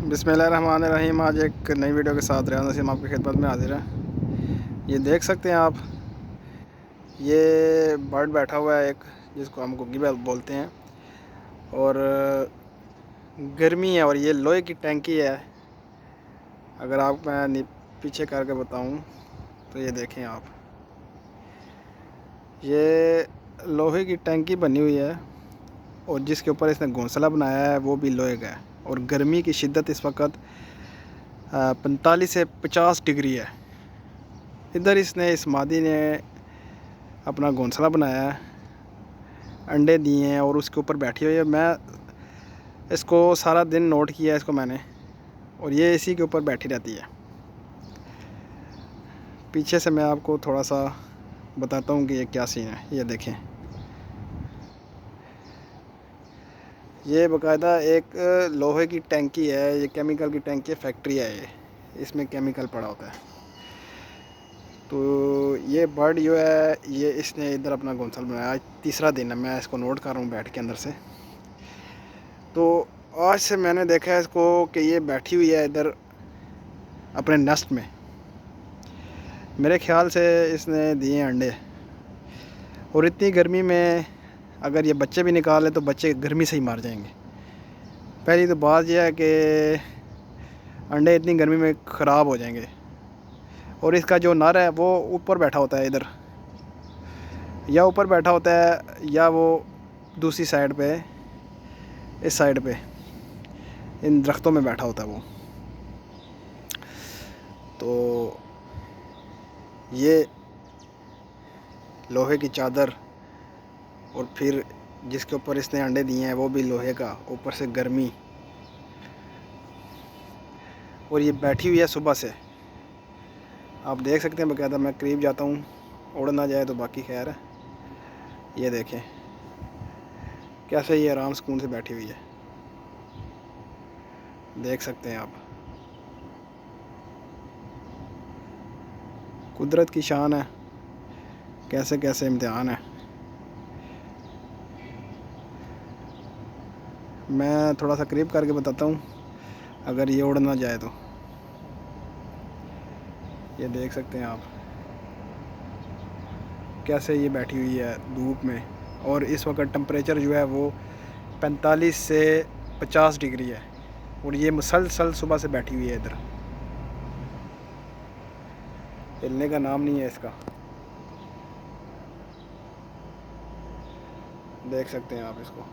बिस्मिल्लाहिर्रहमानिर्रहीम। आज एक नई वीडियो के साथ रियाज नसीम आपकी खिदमत में हाजिर है। ये देख सकते हैं आप, ये बर्ड बैठा हुआ है एक, जिसको हम गुग्गी बोलते हैं। और गर्मी है और ये लोहे की टैंकी है। अगर आप मैं पीछे करके बताऊं तो ये देखें आप, ये लोहे की टैंकी बनी हुई है और जिसके ऊपर इसने घोंसला बनाया है वो भी लोहे का है। और गर्मी की शिद्दत इस वक्त 45 से 50 डिग्री है। इधर इस मादी ने अपना घोंसला बनाया है, अंडे दिए हैं और उसके ऊपर बैठी हुई है। मैं इसको सारा दिन नोट किया है इसको मैंने, और ये इसी के ऊपर बैठी रहती है। पीछे से मैं आपको थोड़ा सा बताता हूँ कि ये क्या सीन है। ये देखें, ये बाकायदा एक लोहे की टैंकी है, ये केमिकल की टैंकी है, फैक्ट्री है ये, इसमें केमिकल पड़ा होता है। तो ये बर्ड जो है, ये इसने इधर अपना घोंसला बनाया। आज तीसरा दिन है, मैं इसको नोट कर रहा हूँ बैठ के अंदर से। तो आज से मैंने देखा है इसको कि ये बैठी हुई है इधर अपने नेस्ट में। मेरे ख्याल से इसने दिए अंडे, और इतनी गर्मी में अगर ये बच्चे भी निकाले तो बच्चे गर्मी से ही मार जाएंगे। पहली तो बात यह है कि अंडे इतनी गर्मी में ख़राब हो जाएंगे। और इसका जो नर है वो ऊपर बैठा होता है इधर, या ऊपर बैठा होता है या वो दूसरी साइड पे, इस साइड पे इन दरख्तों में बैठा होता है वो। तो ये लोहे की चादर, और फिर जिसके ऊपर इसने अंडे दिए हैं वो भी लोहे का, ऊपर से गर्मी। और ये बैठी हुई है सुबह से, आप देख सकते हैं बाकायदा। मैं करीब जाता हूँ, उड़ ना जाए तो बाकी खैर है। ये देखें कैसे ये आराम सुकून से बैठी हुई है, देख सकते हैं आप। कुदरत की शान है, कैसे कैसे इम्तिहान है। मैं थोड़ा सा करीब करके बताता हूँ, अगर ये उड़ ना जाए तो। ये देख सकते हैं आप कैसे ये बैठी हुई है धूप में। और इस वक्त टेम्परेचर जो है वो 45 से 50 डिग्री है, और ये मुसलसल सुबह से बैठी हुई है इधर, हिलने का नाम नहीं है इसका। देख सकते हैं आप इसको।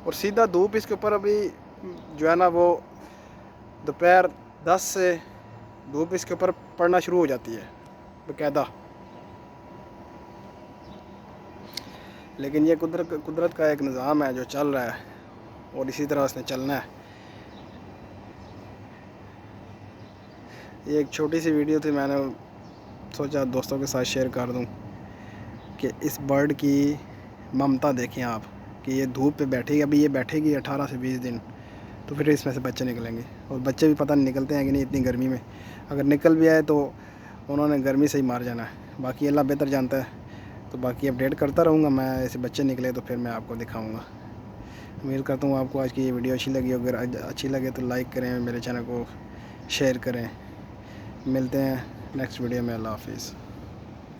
और सीधा धूप इसके ऊपर अभी जो है ना, वो दोपहर 10 से धूप इसके ऊपर पड़ना शुरू हो जाती है बाकायदा। लेकिन ये कुदरत का एक निज़ाम है जो चल रहा है, और इसी तरह उसने चलना है। ये एक छोटी सी वीडियो थी, मैंने सोचा दोस्तों के साथ शेयर कर दूं कि इस बर्ड की ममता देखें आप, कि ये धूप पे बैठेगी। अभी ये बैठेगी 18 से 20 दिन, तो फिर इसमें से बच्चे निकलेंगे। और बच्चे भी पता नहीं निकलते हैं कि नहीं इतनी गर्मी में। अगर निकल भी आए तो उन्होंने गर्मी से ही मार जाना है। बाकी अल्लाह बेहतर जानता है। तो बाकी अपडेट करता रहूँगा मैं, ऐसे बच्चे निकले तो फिर मैं आपको दिखाऊँगा। उम्मीद करता हूँ आपको आज की ये वीडियो अच्छी लगी। अगर अच्छी लगे तो लाइक करें, मेरे चैनल को शेयर करें। मिलते हैं नेक्स्ट वीडियो में। अल्लाह हाफिज़।